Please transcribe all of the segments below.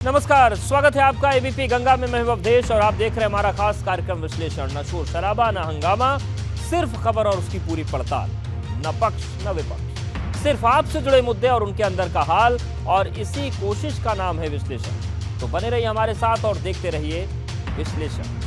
नमस्कार, स्वागत है आपका एबीपी गंगा में। मैं अवधेश और आप देख रहे हैं हमारा खास कार्यक्रम विश्लेषण। न शोर शराबा, न हंगामा, सिर्फ खबर और उसकी पूरी पड़ताल। न पक्ष न विपक्ष, सिर्फ आपसे जुड़े मुद्दे और उनके अंदर का हाल, और इसी कोशिश का नाम है विश्लेषण। तो बने रहिए हमारे साथ और देखते रहिए विश्लेषण।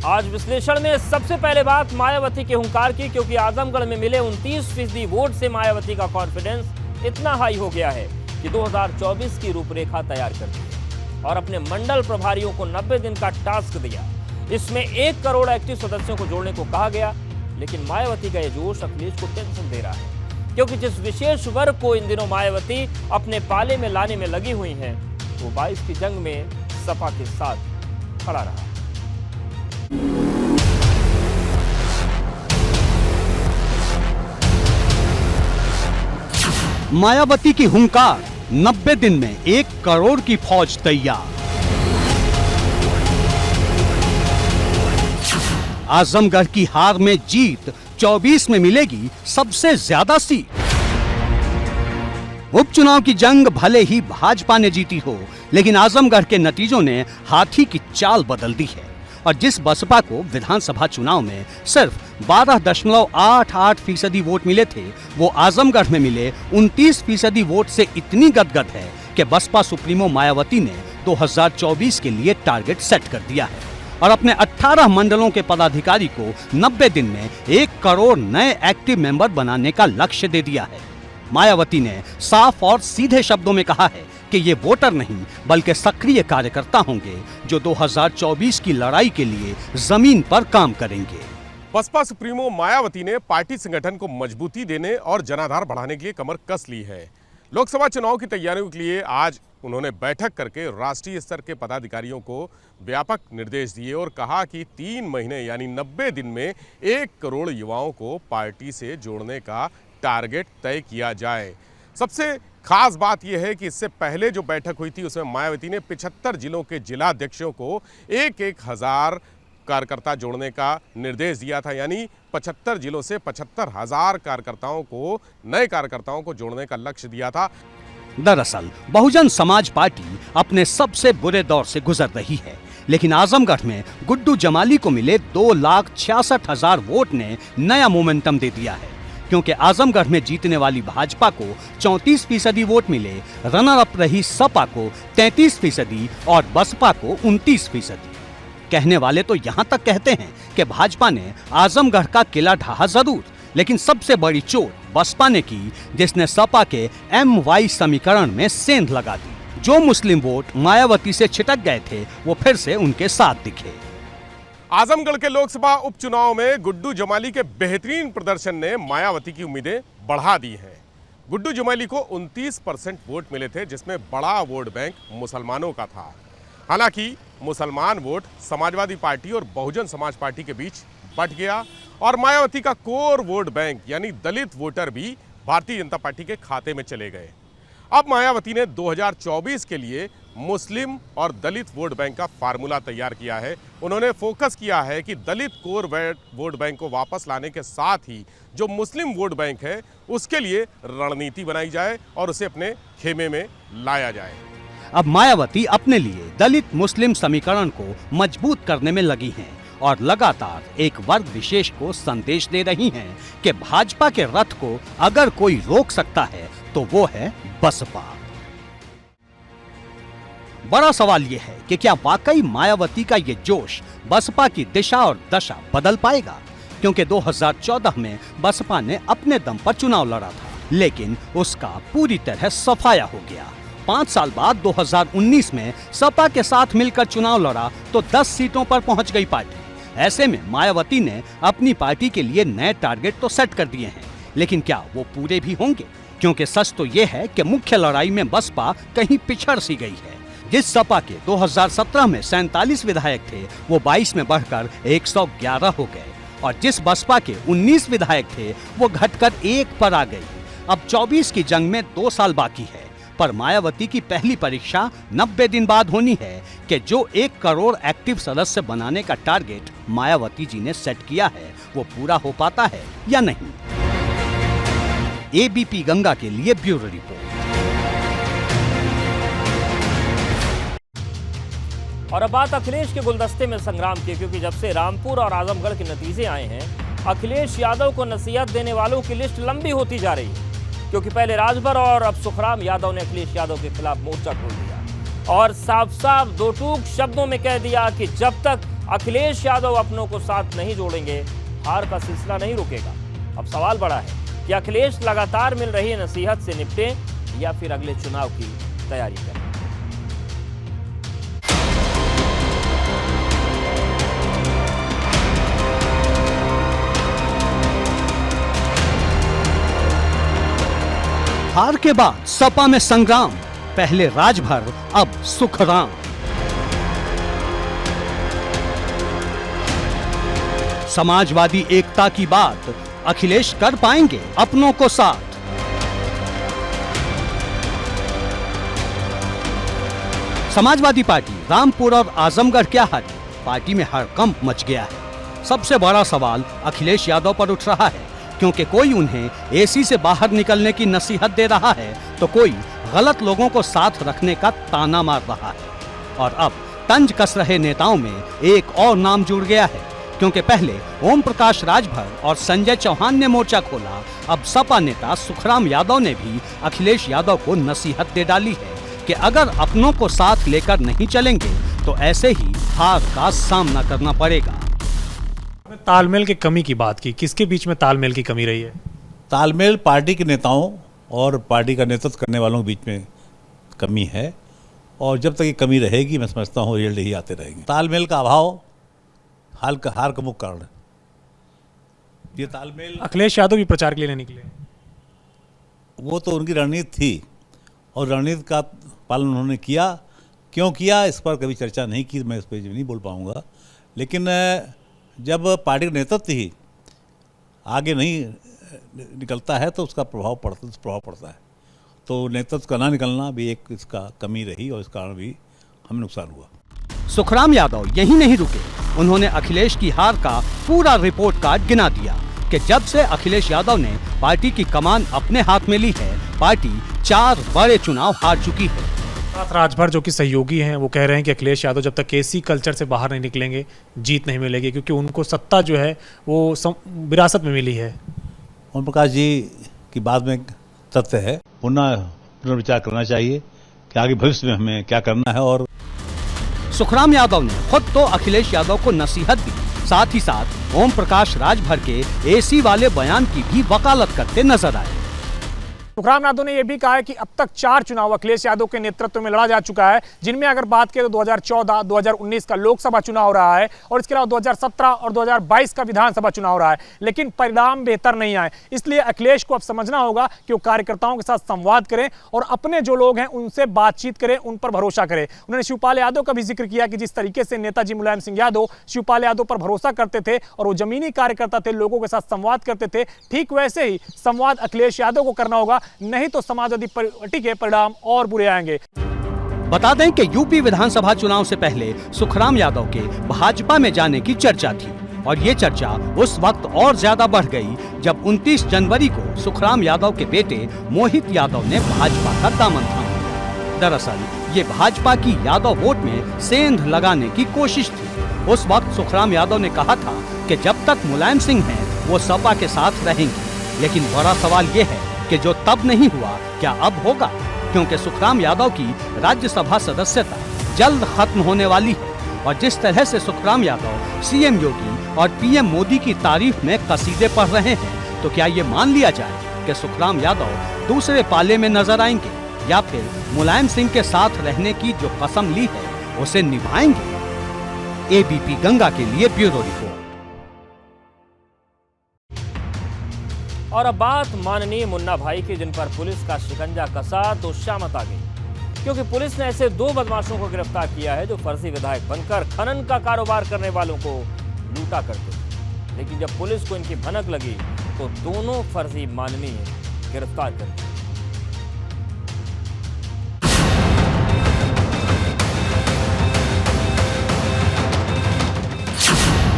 आज विश्लेषण में सबसे पहले बात मायावती के हुंकार की, क्योंकि आजमगढ़ में मिले 29% वोट से मायावती का कॉन्फिडेंस इतना हाई हो गया है कि 2024 की रूपरेखा तैयार कर दी है और अपने मंडल प्रभारियों को 90 दिन का टास्क दिया। इसमें 1 करोड़ एक्टिव सदस्यों को जोड़ने को कहा गया, लेकिन मायावती का यह जोश अखिलेश को टेंशन दे रहा है, क्योंकि जिस विशेष वर्ग को इन दिनों मायावती अपने पाले में लाने में लगी हुई हैं, वो 22 की जंग में सपा के साथ खड़ा रहा। मायावती की हुंकार, 90 दिन में 1 करोड़ की फौज तैयार। आजमगढ़ की हार में जीत, 24 में मिलेगी सबसे ज्यादा सीट। उपचुनाव की जंग भले ही भाजपा ने जीती हो, लेकिन आजमगढ़ के नतीजों ने हाथी की चाल बदल दी है। और जिस बसपा को विधानसभा चुनाव में सिर्फ 12.88% वोट मिले थे, वो आजमगढ़ में मिले 29% वोट से इतनी गदगद है कि बसपा सुप्रीमो मायावती ने 2024 के लिए टारगेट सेट कर दिया है और अपने 18 मंडलों के पदाधिकारी को 90 दिन में 1 करोड़ नए एक्टिव मेंबर बनाने का लक्ष्य दे दिया है। मायावती ने साफ और सीधे शब्दों में कहा है कि ये वोटर नहीं बल्कि सक्रिय कार्यकर्ता होंगे जो 2024 की लड़ाई के लिए जमीन पर काम करेंगे। बसपा सुप्रीमो मायावती ने पार्टी संगठन को मजबूती देने और जनाधार बढ़ाने के लिए कमर कस ली है। लोकसभा चुनाव की तैयारियों के लिए आज उन्होंने बैठक करके राष्ट्रीय स्तर के पदाधिकारियों को व्यापक निर्देश दिए और कहा कि 3 महीने यानी 90 दिन में 1 करोड़ युवाओं को पार्टी से जोड़ने का टारगेट तय किया जाए। सबसे खास बात यह है कि इससे पहले जो बैठक हुई थी उसमें मायावती ने 75 जिलों के जिलाध्यक्षों को 1-1 हजार कार्यकर्ता जोड़ने का निर्देश दिया था, यानी 75 जिलों से 75,000 कार्यकर्ताओं को, नए कार्यकर्ताओं को जोड़ने का लक्ष्य दिया था। दरअसल बहुजन समाज पार्टी अपने सबसे बुरे दौर से गुजर रही है, लेकिन आजमगढ़ में गुड्डू जमाली को मिले 2,66,000 वोट ने नया मोमेंटम दे दिया है, क्योंकि आजमगढ़ में जीतने वाली भाजपा को 34% वोट मिले, रनर अप रही सपा को 33% और बसपा को 29%। कहने वाले तो यहाँ तक कहते हैं कि भाजपा ने आजमगढ़ का किला ढहा जरूर, लेकिन सबसे बड़ी चोट बसपा ने की, जिसने सपा के MY समीकरण में सेंध लगा दी। जो मुस्लिम वोट मायावती से छिटक गए थे वो फिर से उनके साथ दिखे। आजमगढ़ के लोकसभा उपचुनाव में गुड्डू जमाली के बेहतरीन प्रदर्शन ने मायावती की उम्मीदें बढ़ा दी हैं। गुड्डू जमाली को 29% वोट मिले थे, जिसमें बड़ा वोट बैंक मुसलमानों का था। हालांकि मुसलमान वोट समाजवादी पार्टी और बहुजन समाज पार्टी के बीच बंट गया और मायावती का कोर वोट बैंक यानी दलित वोटर भी भारतीय जनता पार्टी के खाते में चले गए। अब मायावती ने 2024 के लिए मुस्लिम और दलित वोट बैंक का फार्मूला तैयार किया है। उन्होंने फोकस किया है कि दलित कोर वोट बैंक को वापस लाने के साथ ही जो मुस्लिम वोट बैंक है उसके लिए रणनीति बनाई जाए और उसे अपने खेमे में लाया जाए। अब मायावती अपने लिए दलित मुस्लिम समीकरण को मजबूत करने में लगी हैं और लगातार एक वर्ग विशेष को संदेश दे रही हैं कि भाजपा के रथ को अगर कोई रोक सकता है तो वो है बसपा। बड़ा सवाल ये है कि क्या वाकई मायावती का ये जोश बसपा की दिशा और दशा बदल पाएगा, क्योंकि 2014 में बसपा ने अपने दम पर चुनाव लड़ा था, लेकिन उसका पूरी तरह सफाया हो गया। 5 साल बाद 2019 में सपा के साथ मिलकर चुनाव लड़ा तो 10 सीटों पर पहुंच गई पार्टी। ऐसे में मायावती ने अपनी पार्टी के लिए नए टारगेट तो सेट कर दिए हैं, लेकिन क्या वो पूरे भी होंगे? क्योंकि सच तो ये है कि मुख्य लड़ाई में बसपा कहीं पिछड़ सी गई है। जिस सपा के 2017 में 47 विधायक थे, वो 22 में बढ़कर 111 हो गए और जिस बसपा के 19 विधायक थे वो घटकर 1 पर आ गई। अब 24 की जंग में 2 साल बाकी है। पर मायावती की पहली परीक्षा 90 दिन बाद होनी है कि जो 1 करोड़ एक्टिव सदस्य बनाने का टारगेट मायावती जी ने सेट किया है वो पूरा हो पाता है या नहीं। एबीपी गंगा के लिए ब्यूरो रिपोर्ट। और अब बात अखिलेश के गुलदस्ते में संग्राम की, क्योंकि जब से रामपुर और आजमगढ़ के नतीजे आए हैं, अखिलेश यादव को नसीहत देने वालों की लिस्ट लंबी होती जा रही है। क्योंकि पहले राजभर और अब सुखराम यादव ने अखिलेश यादव के खिलाफ मोर्चा खोल दिया और साफ साफ दो टूक शब्दों में कह दिया कि जब तक अखिलेश यादव अपनों को साथ नहीं जोड़ेंगे, हार का सिलसिला नहीं रुकेगा। अब सवाल बड़ा है कि अखिलेश लगातार मिल रही नसीहत से निपटे या फिर अगले चुनाव की तैयारी करें। हार के बाद सपा में संग्राम, पहले राजभर अब सुखराम। समाजवादी एकता की बात अखिलेश कर पाएंगे अपनों को साथ। समाजवादी पार्टी रामपुर और आजमगढ़ क्या हारी, पार्टी में हड़कंप मच गया है। सबसे बड़ा सवाल अखिलेश यादव पर उठ रहा है, क्योंकि कोई उन्हें एसी से बाहर निकलने की नसीहत दे रहा है तो कोई गलत लोगों को साथ रखने का ताना मार रहा है। और अब तंज कस रहे नेताओं में एक और नाम जुड़ गया है, क्योंकि पहले ओम प्रकाश राजभर और संजय चौहान ने मोर्चा खोला, अब सपा नेता सुखराम यादव ने भी अखिलेश यादव को नसीहत दे डाली है कि अगर अपनों को साथ लेकर नहीं चलेंगे तो ऐसे ही हार का सामना करना पड़ेगा। तालमेल की कमी की बात की, किसके बीच में तालमेल की कमी रही है? तालमेल पार्टी के नेताओं और पार्टी का नेतृत्व करने वालों के बीच में कमी है, और जब तक ये कमी रहेगी मैं समझता हूँ रिजल्ट ही आते रहेंगे। तालमेल का अभाव हार का मुख्य कारण है। ये तालमेल अखिलेश यादव भी प्रचार के लिए नहीं निकले, वो तो उनकी रणनीति थी और रणनीति का पालन उन्होंने किया। क्यों किया इस पर कभी चर्चा नहीं की, मैं इस पर नहीं बोल पाऊँगा। लेकिन जब पार्टी का नेतृत्व ही आगे नहीं निकलता है तो उसका प्रभाव पड़ता है। तो नेतृत्व का ना निकलना भी एक इसका कमी रही और इस कारण भी हमें नुकसान हुआ। सुखराम यादव यही नहीं रुके, उन्होंने अखिलेश की हार का पूरा रिपोर्ट कार्ड गिना दिया कि जब से अखिलेश यादव ने पार्टी की कमान अपने हाथ में ली है, पार्टी 4 बड़े चुनाव हार चुकी है। राजभर जो कि सहयोगी हैं वो कह रहे हैं कि अखिलेश यादव जब तक एसी कल्चर से बाहर नहीं निकलेंगे जीत नहीं मिलेगी, क्योंकि उनको सत्ता जो है वो विरासत में मिली है। ओम प्रकाश जी की बात में तथ्य है, पुनर्विचार करना चाहिए कि आगे भविष्य में हमें क्या करना है। और सुखराम यादव ने खुद तो अखिलेश यादव को नसीहत दी, साथ ही साथ ओम प्रकाश राजभर के एसी वाले बयान की भी वकालत करते नजर आए। सुखराम यादव ने यह भी कहा है कि अब तक 4 चुनाव अखिलेश यादव के नेतृत्व में लड़ा जा चुका है, जिनमें अगर बात करें तो 2014, 2019 का लोकसभा चुनाव रहा है और इसके अलावा 2017 और 2022 का विधानसभा चुनाव रहा है, लेकिन परिणाम बेहतर नहीं आए। इसलिए अखिलेश को अब समझना होगा कि वो कार्यकर्ताओं के साथ संवाद करें और अपने जो लोग हैं उनसे बातचीत करें, उन पर भरोसा करें। उन्होंने शिवपाल यादव का भी जिक्र किया कि जिस तरीके से नेताजी मुलायम सिंह यादव शिवपाल यादव पर भरोसा करते थे और वो जमीनी कार्यकर्ता थे, लोगों के साथ संवाद करते थे, ठीक वैसे ही संवाद अखिलेश यादव को करना होगा, नहीं तो समाजवादी पार्टी के परिणाम और बुरे आएंगे। बता दें कि यूपी विधानसभा चुनाव से पहले सुखराम यादव के भाजपा में जाने की चर्चा थी और ये चर्चा उस वक्त और ज्यादा बढ़ गई जब 29 जनवरी को सुखराम यादव के बेटे मोहित यादव ने भाजपा का दामन थामा। दरअसल ये भाजपा की यादव वोट में सेंध लगाने की कोशिश थी। उस वक्त सुखराम यादव ने कहा था कि जब तक मुलायम सिंह हैं वो सपा के साथ रहेंगे, लेकिन बड़ा सवाल ये है कि जो तब नहीं हुआ क्या अब होगा, क्योंकि सुखराम यादव की राज्यसभा सदस्यता जल्द खत्म होने वाली है और जिस तरह से सुखराम यादव सीएम योगी और पीएम मोदी की तारीफ में कसीदे पढ़ रहे हैं, तो क्या ये मान लिया जाए कि सुखराम यादव दूसरे पाले में नजर आएंगे या फिर मुलायम सिंह के साथ रहने की जो कसम ली है उसे निभाएंगे? एबीपी गंगा के लिए ब्यूरो रिपोर्ट। और अब बात माननीय मुन्ना भाई की, जिन पर पुलिस का शिकंजा कसा तो शामत आ गई, क्योंकि पुलिस ने ऐसे 2 बदमाशों को गिरफ्तार किया है जो फर्जी विधायक बनकर खनन का कारोबार करने वालों को लूटा करते थे। लेकिन जब पुलिस को इनकी भनक लगी तो दोनों फर्जी माननीय गिरफ्तार कर दिए।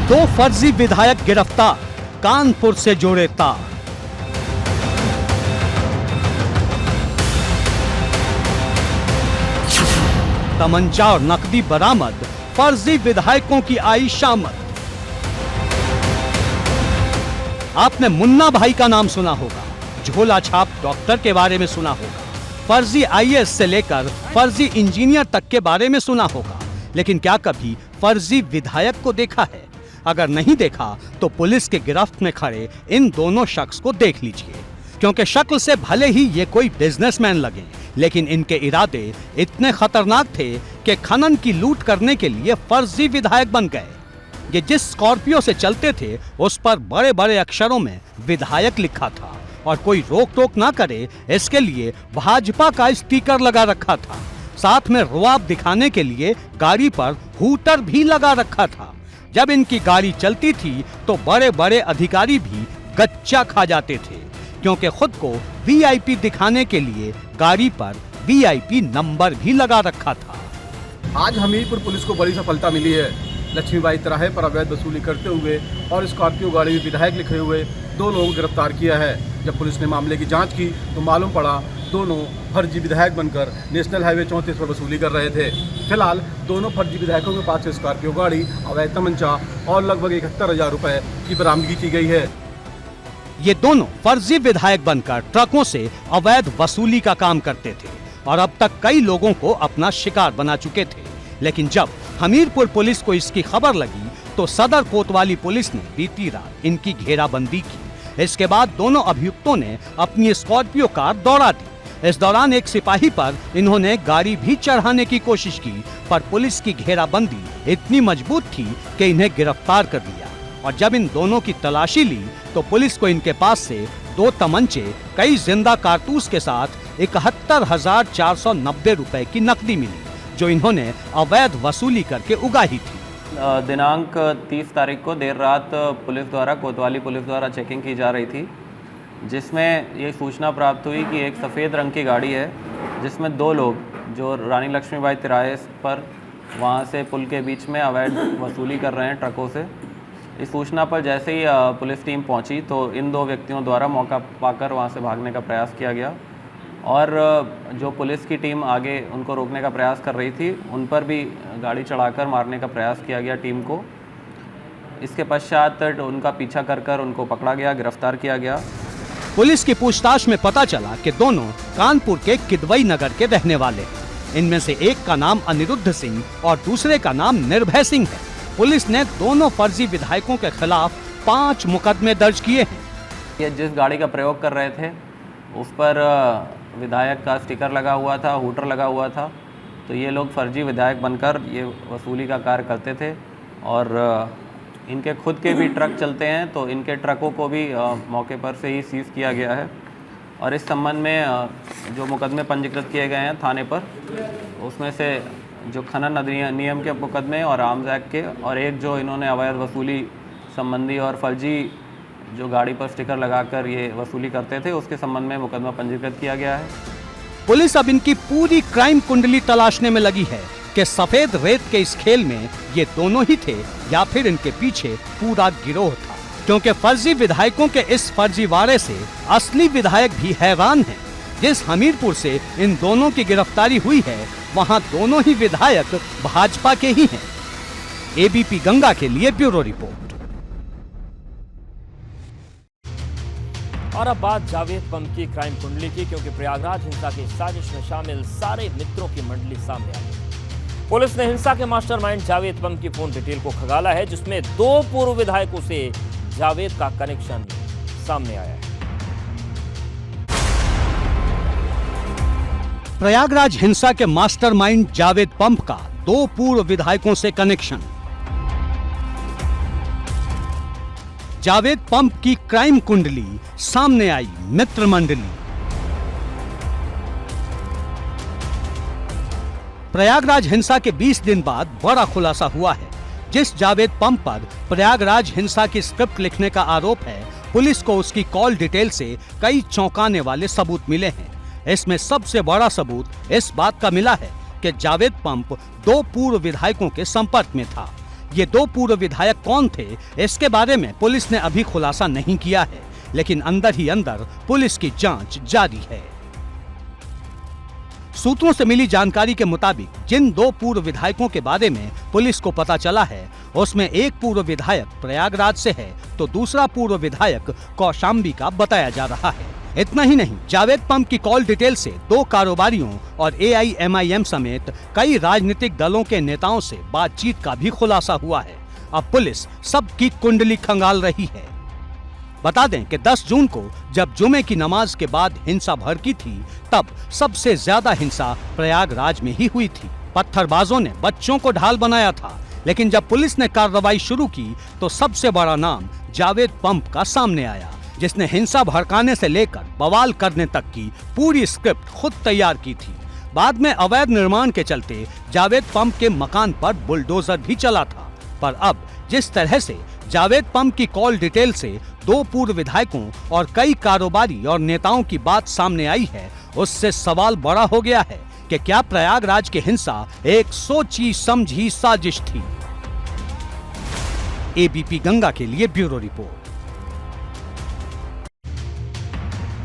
दो फर्जी विधायक गिरफ्तार, कानपुर से जोड़े तार। तमंचा और नकदी बरामद, फर्जी विधायकों की आई शामत। आपने मुन्ना भाई का नाम सुना होगा, झोला छाप डॉक्टर के बारे में सुना होगा, फर्जी आईएएस से लेकर फर्जी इंजीनियर तक के बारे में सुना होगा, लेकिन क्या कभी फर्जी विधायक को देखा है? अगर नहीं देखा तो पुलिस के गिरफ्त में खड़े इन दोनों शख्स को देख लीजिए, क्योंकि शक्ल से भले ही ये कोई बिजनेसमैन लगे, लेकिन इनके इरादे इतने खतरनाक थे कि खनन की लूट करने के लिए फर्जी विधायक बन गए। ये जिस स्कॉर्पियो से चलते थे उस पर बड़े बड़े अक्षरों में विधायक लिखा था और कोई रोक टोक ना करे इसके लिए भाजपा का स्टिकर लगा रखा था। साथ में रुआब दिखाने के लिए गाड़ी पर हूटर भी लगा रखा था। जब इनकी गाड़ी चलती थी तो बड़े बड़े अधिकारी भी गच्चा खा जाते थे, क्योंकि खुद को वीआईपी दिखाने के लिए गाड़ी पर वीआईपी नंबर भी लगा रखा था। आज हमीरपुर पुलिस को बड़ी सफलता मिली है। लक्ष्मीबाई तिराहे पर अवैध वसूली करते हुए और स्कॉर्पियो गाड़ी में विधायक लिखे हुए 2 लोगों को गिरफ्तार किया है। जब पुलिस ने मामले की जांच की तो मालूम पड़ा दोनों फर्जी विधायक बनकर नेशनल हाईवे 34 पर वसूली कर रहे थे। फिलहाल दोनों फर्जी विधायकों के पास से स्कॉर्पियो गाड़ी, अवैध तमंचा और लगभग 71,000 रुपए की बरामदगी की गई है। ये दोनों फर्जी विधायक बनकर ट्रकों से अवैध वसूली का काम करते थे और अब तक कई लोगों को अपना शिकार बना चुके थे। लेकिन जब हमीरपुर पुलिस को इसकी खबर लगी तो सदर कोतवाली पुलिस ने बीती रात इनकी घेराबंदी की। इसके बाद दोनों अभियुक्तों ने अपनी स्कॉर्पियो कार दौड़ा दी। इस दौरान एक सिपाही पर इन्होंने गाड़ी भी चढ़ाने की कोशिश की, पर पुलिस की घेराबंदी इतनी मजबूत थी कि इन्हें गिरफ्तार कर लिया। और जब इन दोनों की तलाशी ली तो पुलिस को इनके पास से 2 तमंचे, कई जिंदा कारतूस के साथ 71,490 रुपए की नकदी मिली, जो इन्होंने अवैध वसूली करके उगाही थी। दिनांक 30 तारीख को देर रात पुलिस द्वारा, कोतवाली पुलिस द्वारा चेकिंग की जा रही थी, जिसमें ये सूचना प्राप्त हुई कि एक सफ़ेद रंग की गाड़ी है जिसमें 2 लोग जो रानी लक्ष्मीबाई तिराहे पर वहाँ से पुल के बीच में अवैध वसूली कर रहे हैं ट्रकों से। इस सूचना पर जैसे ही पुलिस टीम पहुंची तो इन 2 व्यक्तियों द्वारा मौका पाकर वहां से भागने का प्रयास किया गया और जो पुलिस की टीम आगे उनको रोकने का प्रयास कर रही थी उन पर भी गाड़ी चढ़ाकर मारने का प्रयास किया गया टीम को। इसके पश्चात उनका पीछा कर उनको पकड़ा गया, गिरफ्तार किया गया। पुलिस की पूछताछ में पता चला कि दोनों कानपुर के किदवई नगर के रहने वाले हैं। इनमें से एक का नाम अनिरुद्ध सिंह और दूसरे का नाम निर्भय सिंह है। पुलिस ने दोनों फर्जी विधायकों के खिलाफ 5 मुकदमे दर्ज किए हैं। ये जिस गाड़ी का प्रयोग कर रहे थे उस पर विधायक का स्टिकर लगा हुआ था, हूटर लगा हुआ था, तो ये लोग फर्जी विधायक बनकर ये वसूली का कार्य करते थे। और इनके खुद के भी ट्रक चलते हैं, तो इनके ट्रकों को भी मौके पर से ही सीज किया गया है। और इस संबंध में जो मुकदमे पंजीकृत किए गए हैं थाने पर, उसमें से जो खनन अधिनियम के मुकदमे और आर्म्स एक्ट के, और एक जो इन्होंने अवैध वसूली संबंधी और फर्जी जो गाड़ी पर स्टिकर लगाकर ये वसूली करते थे उसके संबंध में मुकदमा पंजीकृत किया गया है। पुलिस अब इनकी पूरी क्राइम कुंडली तलाशने में लगी है कि सफेद रेत के इस खेल में ये दोनों ही थे या फिर इनके पीछे पूरा गिरोह था, क्योंकि फर्जी विधायकों के इस फर्जीवाड़े से असली विधायक भी हैरान हैं। जिस हमीरपुर से इन दोनों की गिरफ्तारी हुई है वहां दोनों ही विधायक भाजपा के ही हैं। एबीपी गंगा के लिए ब्यूरो रिपोर्ट। और अब बात जावेद पंप की क्राइम कुंडली की, क्योंकि प्रयागराज हिंसा की साजिश में शामिल सारे मित्रों की मंडली सामने आ गई। पुलिस ने हिंसा के मास्टरमाइंड जावेद पंप की फोन डिटेल को खंगाला है, जिसमें 2 पूर्व विधायकों से जावेद का कनेक्शन सामने आया है। प्रयागराज हिंसा के मास्टरमाइंड जावेद पंप का 2 पूर्व विधायकों से कनेक्शन। जावेद पंप की क्राइम कुंडली सामने आई, मित्र मंडली। प्रयागराज हिंसा के 20 दिन बाद बड़ा खुलासा हुआ है। जिस जावेद पंप पर प्रयागराज हिंसा की स्क्रिप्ट लिखने का आरोप है, पुलिस को उसकी कॉल डिटेल से कई चौंकाने वाले सबूत मिले हैं। इसमें सबसे बड़ा सबूत इस बात का मिला है कि जावेद पंप 2 पूर्व विधायकों के संपर्क में था। ये दो पूर्व विधायक कौन थे, इसके बारे में पुलिस ने अभी खुलासा नहीं किया है, लेकिन अंदर ही अंदर पुलिस की जांच जारी है। सूत्रों से मिली जानकारी के मुताबिक जिन दो पूर्व विधायकों के बारे में पुलिस को पता चला है, उसमें एक पूर्व विधायक प्रयागराज से है तो दूसरा पूर्व विधायक कौशाम्बी का बताया जा रहा है। इतना ही नहीं, जावेद पंप की कॉल डिटेल से दो कारोबारियों और AIMIM समेत कई राजनीतिक दलों के नेताओं से बातचीत का भी खुलासा हुआ है। अब पुलिस सबकी कुंडली खंगाल रही है। बता दें कि 10 जून को जब जुमे की नमाज के बाद हिंसा भड़की थी, तब सबसे ज्यादा हिंसा प्रयागराज में ही हुई थी। पत्थरबाजों ने बच्चों को ढाल बनाया था, लेकिन जब पुलिस ने कार्रवाई शुरू की तो सबसे बड़ा नाम जावेद पंप का सामने आया, जिसने हिंसा भड़काने से लेकर बवाल करने तक की पूरी स्क्रिप्ट खुद तैयार की थी। बाद में अवैध निर्माण के चलते जावेद पंप के मकान पर बुलडोजर भी चला था। पर अब जिस तरह से जावेद पंप की कॉल डिटेल से दो पूर्व विधायकों और कई कारोबारी और नेताओं की बात सामने आई है, उससे सवाल बड़ा हो गया है कि क्या प्रयागराज की हिंसा एक सोची समझी साजिश थी। ABP गंगा के लिए ब्यूरो रिपोर्ट।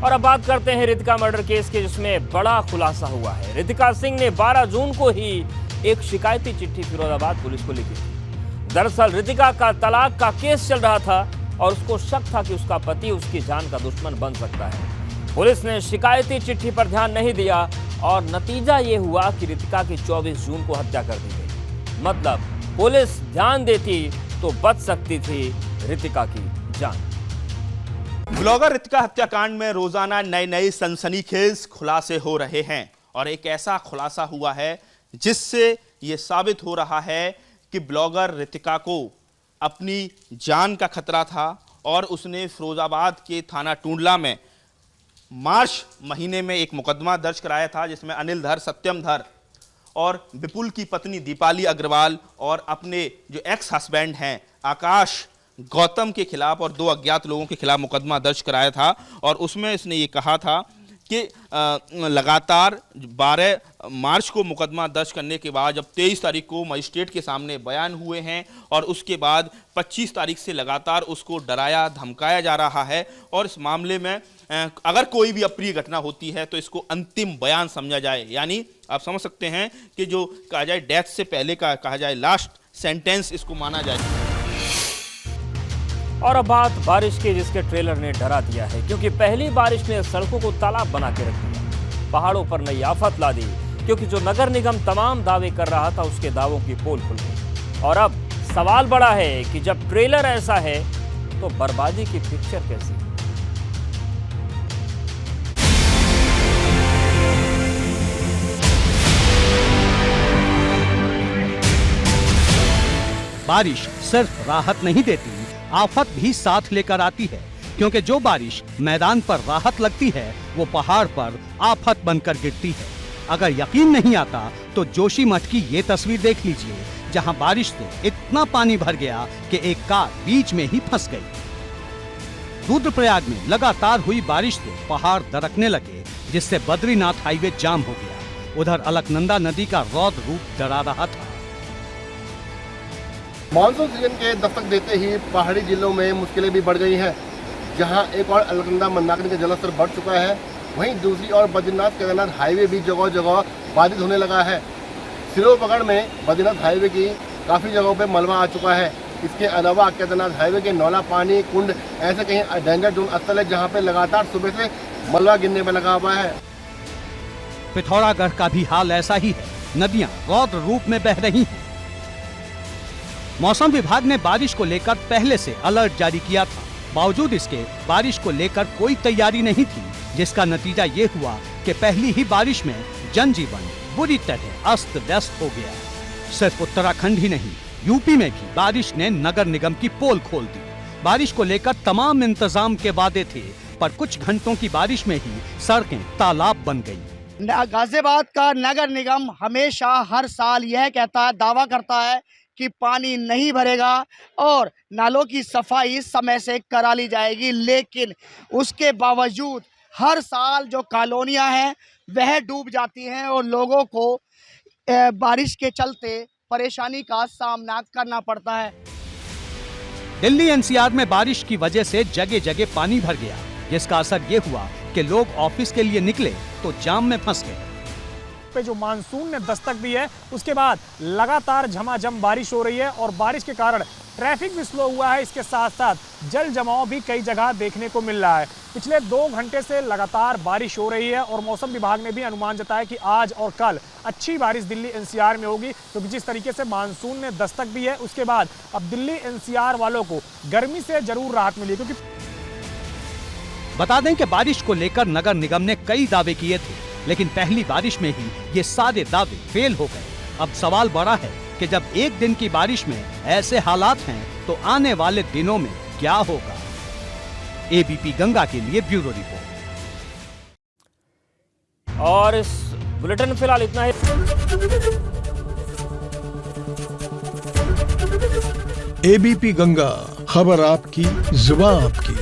और अब बात करते हैं रितिका मर्डर केस के, जिसमें बड़ा खुलासा हुआ है। रितिका सिंह ने 12 जून को ही एक शिकायती चिट्ठी फिरोजाबाद पुलिस को लिखी थी। दरअसल रितिका का तलाक का केस चल रहा था और उसको शक था कि उसका पति उसकी जान का दुश्मन बन सकता है। पुलिस ने शिकायती चिट्ठी पर ध्यान नहीं दिया और नतीजा ये हुआ कि रितिका की 24 जून को हत्या कर दी गई। मतलब पुलिस ध्यान देती तो बच सकती थी रितिका की जान। ब्लॉगर रितिका हत्याकांड में रोजाना नए नए सनसनीखेज खुलासे हो रहे हैं और एक ऐसा खुलासा हुआ है जिससे यह साबित हो रहा है कि ब्लॉगर रितिका को अपनी जान का खतरा था और उसने फिरोजाबाद के थाना टूंडला में मार्च महीने में एक मुकदमा दर्ज कराया था, जिसमें अनिल धर, सत्यम धर और विपुल की पत्नी दीपाली अग्रवाल और अपने जो एक्स हस्बैंड हैं आकाश गौतम के खिलाफ और दो अज्ञात लोगों के खिलाफ मुकदमा दर्ज कराया था। और उसमें इसने ये कहा था कि लगातार 12 मार्च को मुकदमा दर्ज करने के बाद जब 23 तारीख को मजिस्ट्रेट के सामने बयान हुए हैं और उसके बाद 25 तारीख से लगातार उसको डराया धमकाया जा रहा है और इस मामले में अगर कोई भी अप्रिय घटना होती है तो इसको अंतिम बयान समझा जाए, यानी आप समझ सकते हैं कि जो कहा जाए डेथ से पहले का कहा जाए लास्ट सेंटेंस इसको माना जाए। और अब बात बारिश की, जिसके ट्रेलर ने डरा दिया है, क्योंकि पहली बारिश ने सड़कों को तालाब बना के रख दिया, पहाड़ों पर नई आफत ला दी, क्योंकि जो नगर निगम तमाम दावे कर रहा था उसके दावों की पोल खुल गई। और अब सवाल बड़ा है कि जब ट्रेलर ऐसा है तो बर्बादी की पिक्चर कैसी? बारिश सिर्फ राहत नहीं देती, आफत भी साथ लेकर आती है, क्योंकि जो बारिश मैदान पर राहत लगती है वो पहाड़ पर आफत बनकर गिरती है। अगर यकीन नहीं आता तो जोशीमठ की ये तस्वीर देख लीजिए, जहां बारिश से इतना पानी भर गया कि एक कार बीच में ही फंस गई। रुद्रप्रयाग में लगातार हुई बारिश से पहाड़ दरकने लगे, जिससे बद्रीनाथ हाईवे जाम हो गया। उधर अलकनंदा नदी का रौद्र रूप डरा रहा था। मानसून सीजन के दस्तक देते ही पहाड़ी जिलों में मुश्किलें भी बढ़ गई हैं। जहां एक और अलकनंदा मंदाकिनी का जलस्तर बढ़ चुका है, वहीं दूसरी ओर बद्रीनाथ केदारनाथ हाईवे भी जगह जगह बाधित होने लगा है। सिरोपगढ़ में बद्रीनाथ हाईवे की काफ़ी जगहों पर मलबा आ चुका है। इसके अलावा केदारनाथ हाईवे के नौला पानी कुंड ऐसे कहीं डेंजर जोन स्थल है, जहाँ पे लगातार सुबह से मलबा गिरने में लगा हुआ है। पिथौरागढ़ का भी हाल ऐसा ही है, नदियां रौद्र रूप में बह रही हैं। मौसम विभाग ने बारिश को लेकर पहले से अलर्ट जारी किया था, बावजूद इसके बारिश को लेकर कोई तैयारी नहीं थी, जिसका नतीजा ये हुआ कि पहली ही बारिश में जनजीवन बुरी तरह अस्त व्यस्त हो गया। सिर्फ उत्तराखंड ही नहीं, यूपी में भी बारिश ने नगर निगम की पोल खोल दी। बारिश को लेकर तमाम इंतजाम के वादे थे, पर कुछ घंटों की बारिश में ही सड़कें तालाब बन गई। गाजियाबाद का नगर निगम हमेशा हर साल यह कहता है, दावा करता है कि पानी नहीं भरेगा और नालों की सफाई समय से करा ली जाएगी, लेकिन उसके बावजूद हर साल जो कॉलोनियां हैं वह डूब जाती हैं और लोगों को बारिश के चलते परेशानी का सामना करना पड़ता है। दिल्ली एनसीआर में बारिश की वजह से जगह जगह पानी भर गया, जिसका असर ये हुआ कि लोग ऑफिस के लिए निकले तो जाम में फंस गए। पे जो मानसून ने दस्तक दी है उसके बाद लगातार झमाझम बारिश हो रही है और बारिश के कारण ट्रैफिक भी स्लो हुआ है। इसके साथ साथ जल जमाव भी कई जगह देखने को मिल रहा है। पिछले 2 घंटे से लगातार बारिश हो रही है और मौसम विभाग ने भी अनुमान जताया कि आज और कल अच्छी बारिश दिल्ली एनसीआर में होगी, क्योंकि जिस तरीके से मानसून ने दस्तक दी है उसके बाद अब दिल्ली एनसीआर वालों को गर्मी से जरूर राहत मिली। क्योंकि बता दें कि बारिश को लेकर नगर निगम ने कई दावे किए थे, लेकिन पहली बारिश में ही ये सारे दावे फेल हो गए। अब सवाल बड़ा है कि जब एक दिन की बारिश में ऐसे हालात हैं तो आने वाले दिनों में क्या होगा। एबीपी गंगा के लिए ब्यूरो रिपोर्ट। और इस बुलेटिन में फिलहाल इतना ही। एबीपी गंगा, खबर आपकी, जुबान आपकी।